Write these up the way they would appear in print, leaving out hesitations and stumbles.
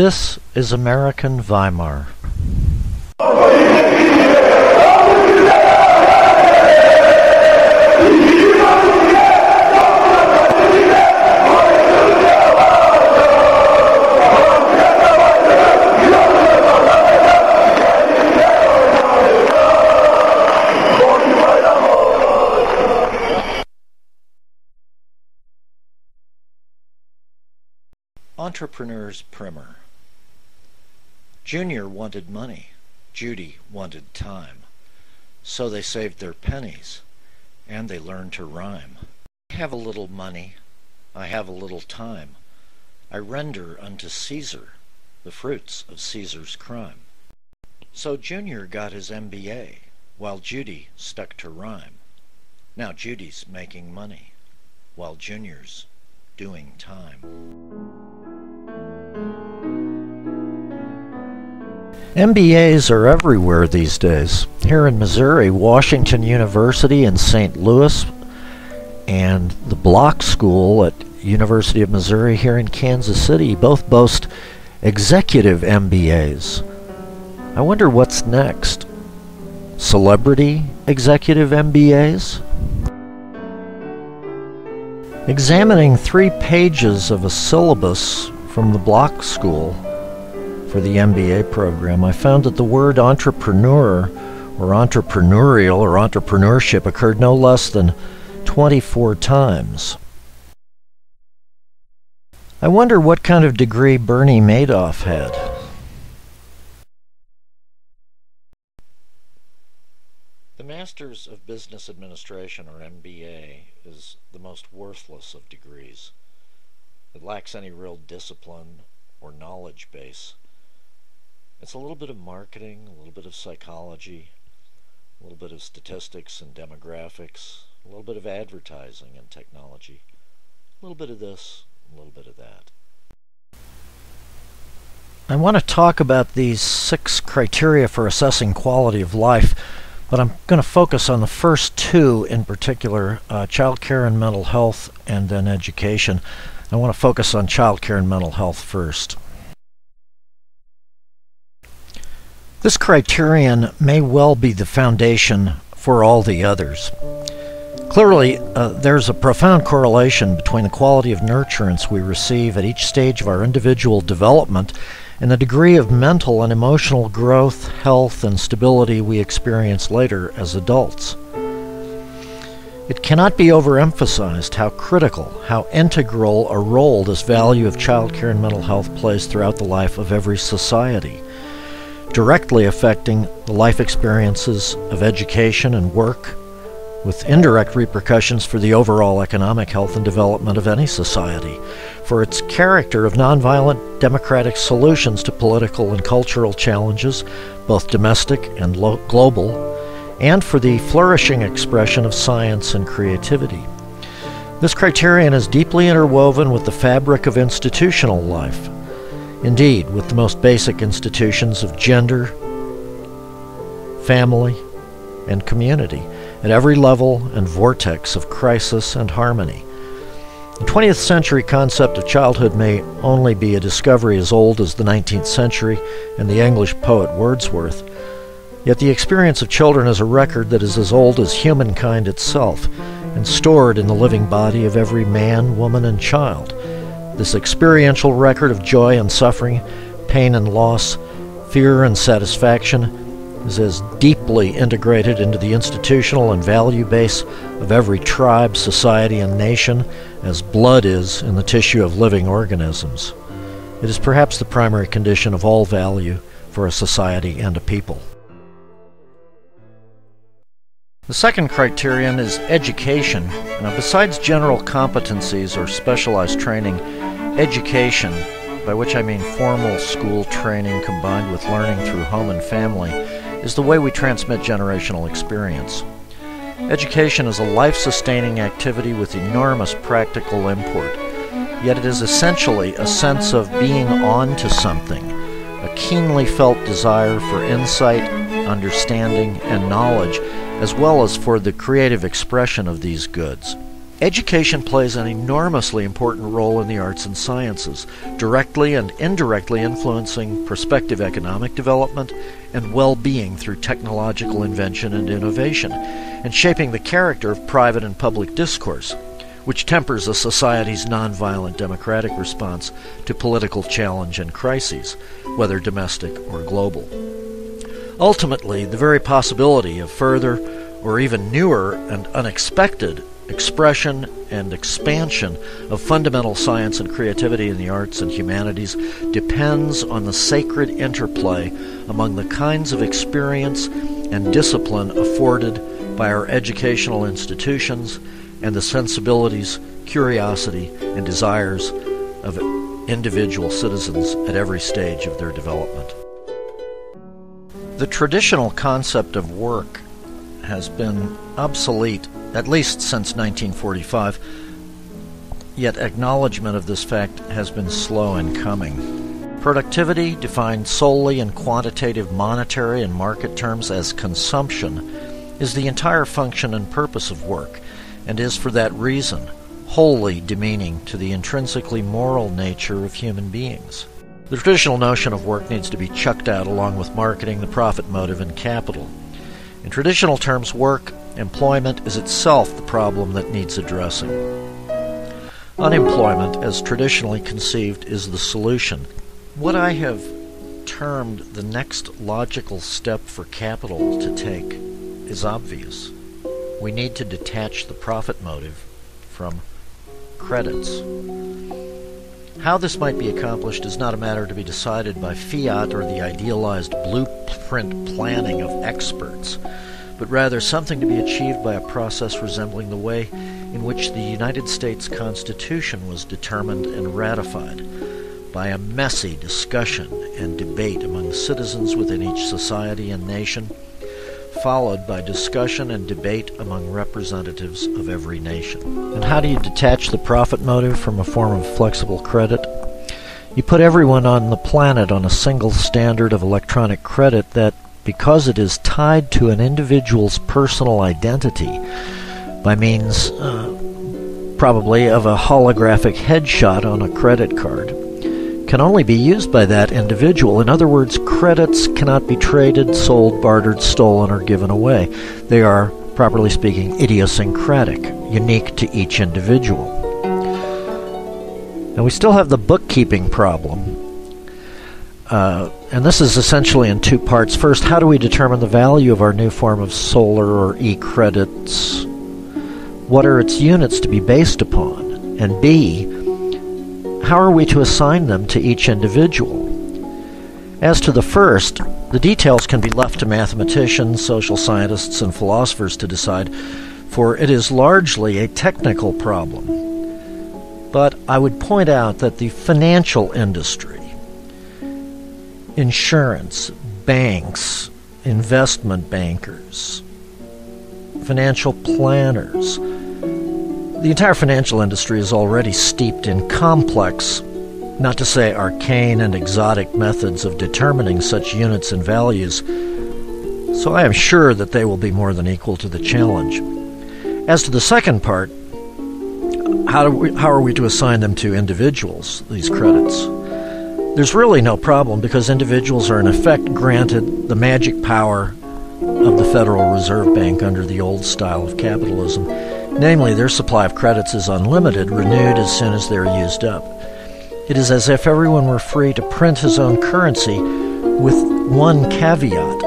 This is American Weimar. Entrepreneur's Primer. Junior wanted money. Judy wanted time. So they saved their pennies, and they learned to rhyme. I have a little money. I have a little time. I render unto Caesar the fruits of Caesar's crime. So Junior got his M.B.A., while Judy stuck to rhyme. Now Judy's making money, while Junior's doing time. MBAs are everywhere these days. Here in Missouri, Washington University in St. Louis and the Block School at University of Missouri here in Kansas City both boast executive MBAs. I wonder what's next. Celebrity executive MBAs? Examining 3 pages of a syllabus from the Block School for the M.B.A. program, I found that the word entrepreneur or entrepreneurial or entrepreneurship occurred no less than 24 times. I wonder what kind of degree Bernie Madoff had. The Masters of Business Administration, or M.B.A., is the most worthless of degrees. It lacks any real discipline or knowledge base. It's a little bit of marketing, a little bit of psychology, a little bit of statistics and demographics, a little bit of advertising and technology, a little bit of this, a little bit of that. I want to talk about these 6 criteria for assessing quality of life, but I'm going to focus on the first 2 in particular, childcare and mental health, and then education. I want to focus on childcare and mental health first. This criterion may well be the foundation for all the others. Clearly, there's a profound correlation between the quality of nurturance we receive at each stage of our individual development and the degree of mental and emotional growth, health, and stability we experience later as adults. It cannot be overemphasized how critical, how integral a role this value of childcare and mental health plays throughout the life of every society, directly affecting the life experiences of education and work, with indirect repercussions for the overall economic health and development of any society, for its character of nonviolent democratic solutions to political and cultural challenges, both domestic and global, and for the flourishing expression of science and creativity. This criterion is deeply interwoven with the fabric of institutional life. Indeed, with the most basic institutions of gender, family, and community, at every level and vortex of crisis and harmony. The 20th century concept of childhood may only be a discovery as old as the 19th century and the English poet Wordsworth, yet the experience of children is a record that is as old as humankind itself and stored in the living body of every man, woman, and child. This experiential record of joy and suffering, pain and loss, fear and satisfaction is as deeply integrated into the institutional and value base of every tribe, society, and nation as blood is in the tissue of living organisms. It is perhaps the primary condition of all value for a society and a people. The second criterion is education. Now, besides general competencies or specialized training, education, by which I mean formal school training combined with learning through home and family, is the way we transmit generational experience. Education is a life-sustaining activity with enormous practical import, yet it is essentially a sense of being on to something, a keenly felt desire for insight, understanding, and knowledge, as well as for the creative expression of these goods. Education plays an enormously important role in the arts and sciences, directly and indirectly influencing prospective economic development and well-being through technological invention and innovation, and shaping the character of private and public discourse, which tempers a society's nonviolent democratic response to political challenge and crises, whether domestic or global. Ultimately, the very possibility of further or even newer and unexpected expression and expansion of fundamental science and creativity in the arts and humanities depends on the sacred interplay among the kinds of experience and discipline afforded by our educational institutions and the sensibilities, curiosity, and desires of individual citizens at every stage of their development. The traditional concept of work has been obsolete at least since 1945, yet acknowledgement of this fact has been slow in coming. Productivity, defined solely in quantitative monetary and market terms as consumption, is the entire function and purpose of work, and is for that reason wholly demeaning to the intrinsically moral nature of human beings. The traditional notion of work needs to be chucked out along with marketing, the profit motive, and capital. In traditional terms, work, employment, is itself the problem that needs addressing. Unemployment, as traditionally conceived, is the solution. What I have termed the next logical step for capital to take is obvious. We need to detach the profit motive from credits. How this might be accomplished is not a matter to be decided by fiat or the idealized blueprint planning of experts, but rather something to be achieved by a process resembling the way in which the United States Constitution was determined and ratified, by a messy discussion and debate among citizens within each society and nation, followed by discussion and debate among representatives of every nation. And how do you detach the profit motive from a form of flexible credit? You put everyone on the planet on a single standard of electronic credit that, because it is tied to an individual's personal identity by means probably of a holographic headshot on a credit card, can only be used by that individual. In other words, credits cannot be traded, sold, bartered, stolen, or given away. They are, properly speaking, idiosyncratic, unique to each individual. Now, we still have the bookkeeping problem, and this is essentially in two parts. First, how do we determine the value of our new form of solar or e-credits? What are its units to be based upon? And B, how are we to assign them to each individual? As to the first, the details can be left to mathematicians, social scientists, and philosophers to decide, for it is largely a technical problem. But I would point out that the financial industry, insurance, banks, investment bankers, financial planners, the entire financial industry is already steeped in complex, not to say arcane and exotic methods of determining such units and values, so I am sure that they will be more than equal to the challenge. As to the second part, how are we to assign them to individuals, these credits? There's really no problem, because individuals are in effect granted the magic power of the Federal Reserve Bank under the old style of capitalism. Namely, their supply of credits is unlimited, renewed as soon as they're used up. It is as if everyone were free to print his own currency, with one caveat.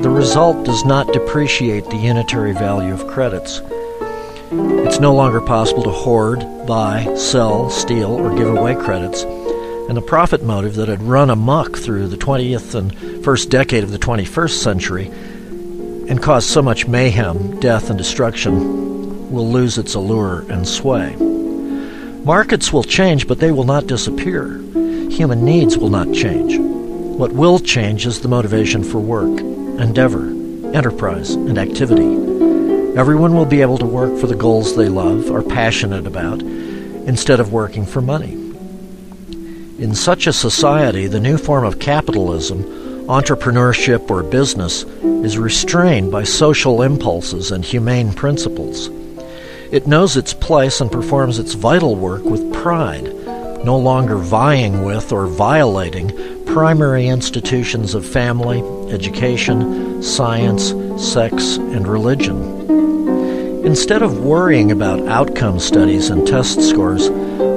The result does not depreciate the unitary value of credits. It's no longer possible to hoard, buy, sell, steal, or give away credits, and the profit motive that had run amok through the 20th and first decade of the 21st century and caused so much mayhem, death, and destruction will lose its allure and sway. Markets will change, but they will not disappear. Human needs will not change. What will change is the motivation for work, endeavor, enterprise, and activity. Everyone will be able to work for the goals they love, are passionate about, instead of working for money. In such a society, the new form of capitalism, entrepreneurship, or business is restrained by social impulses and humane principles. It knows its place and performs its vital work with pride, no longer vying with or violating primary institutions of family, education, science, sex, and religion. Instead of worrying about outcome studies and test scores,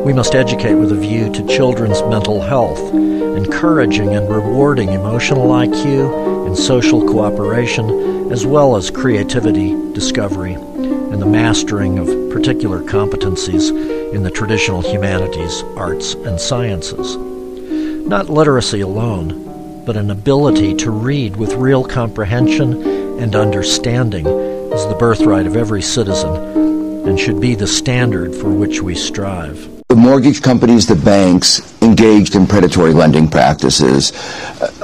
we must educate with a view to children's mental health, encouraging and rewarding emotional IQ and social cooperation, as well as creativity, discovery, and the mastering of particular competencies in the traditional humanities, arts, and sciences. Not literacy alone, but an ability to read with real comprehension and understanding is the birthright of every citizen and should be the standard for which we strive. The mortgage companies, the banks, engaged in predatory lending practices.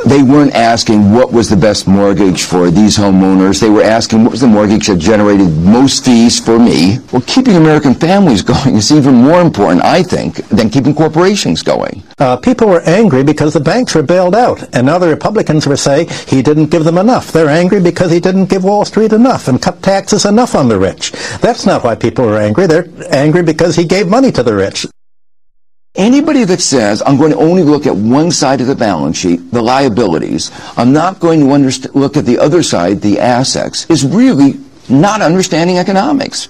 They weren't asking what was the best mortgage for these homeowners. They were asking what was the mortgage that generated most fees for me. Well, keeping American families going is even more important, I think, than keeping corporations going. People were angry because the banks were bailed out, and now the Republicans were saying he didn't give them enough. They're angry because he didn't give Wall Street enough and cut taxes enough on the rich. That's not why people were angry. They're angry because he gave money to the rich. Anybody that says, I'm going to only look at one side of the balance sheet, the liabilities, I'm not going to look at the other side, the assets, is really not understanding economics.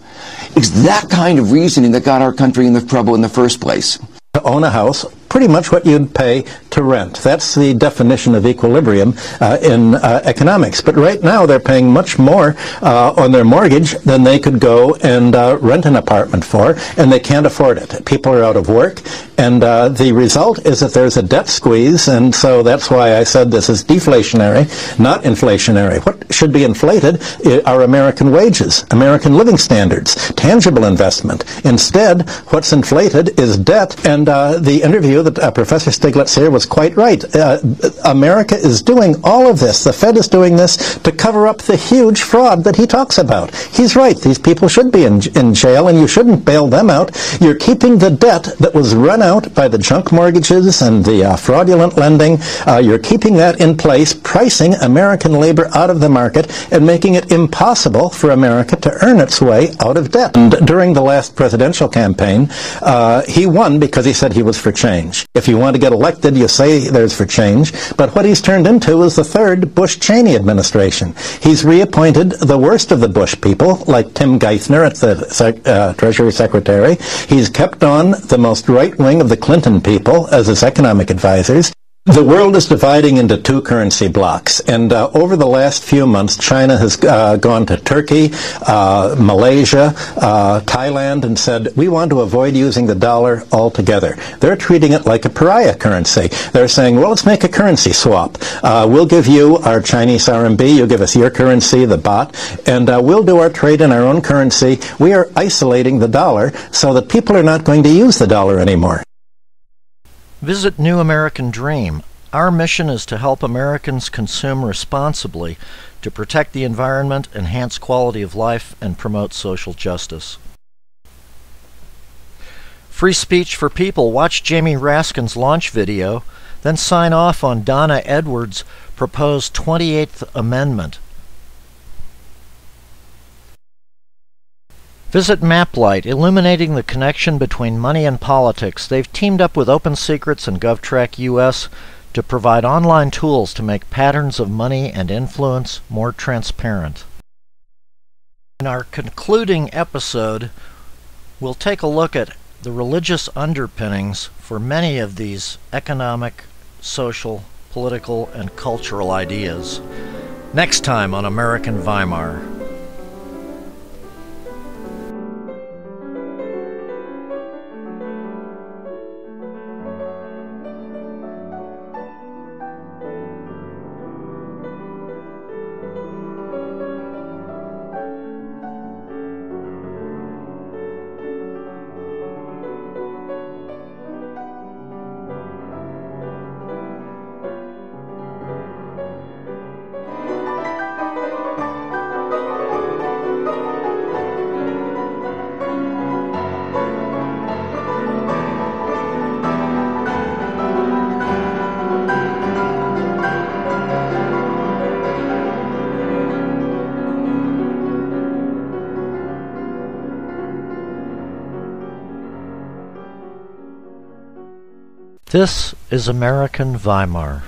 It's that kind of reasoning that got our country into trouble in the first place. To own a house, pretty much what you'd pay to rent. That's the definition of equilibrium in economics. But right now they're paying much more on their mortgage than they could go and rent an apartment for, and they can't afford it. People are out of work, and the result is that there's a debt squeeze, and so that's why I said this is deflationary, not inflationary. What should be inflated are American wages, American living standards, tangible investment. Instead, what's inflated is debt, and the interview that Professor Stiglitz here was quite right. America is doing all of this. The Fed is doing this to cover up the huge fraud that he talks about. He's right. These people should be in jail, and you shouldn't bail them out. You're keeping the debt that was run out by the junk mortgages and the fraudulent lending. You're keeping that in place, pricing American labor out of the market and making it impossible for America to earn its way out of debt. And during the last presidential campaign, he won because he said he was for change. If you want to get elected, you say there's for change, but what he's turned into is the third Bush-Cheney administration. He's reappointed the worst of the Bush people, like Tim Geithner at the Treasury Secretary. He's kept on the most right-wing of the Clinton people as his economic advisors. The world is dividing into two currency blocks, and over the last few months, China has gone to Turkey, Malaysia, Thailand, and said, we want to avoid using the dollar altogether. They're treating it like a pariah currency. They're saying, well, let's make a currency swap. We'll give you our Chinese RMB, you give us your currency, the baht, and we'll do our trade in our own currency. We are isolating the dollar so that people are not going to use the dollar anymore. Visit New American Dream. Our mission is to help Americans consume responsibly, to protect the environment, enhance quality of life, and promote social justice. Free speech for people. Watch Jamie Raskin's launch video, then sign off on Donna Edwards' proposed 28th Amendment. Visit Maplight, illuminating the connection between money and politics. They've teamed up with Open Secrets and GovTrack US to provide online tools to make patterns of money and influence more transparent. In our concluding episode, we'll take a look at the religious underpinnings for many of these economic, social, political, and cultural ideas. Next time on American Weimar. This is American Weimar.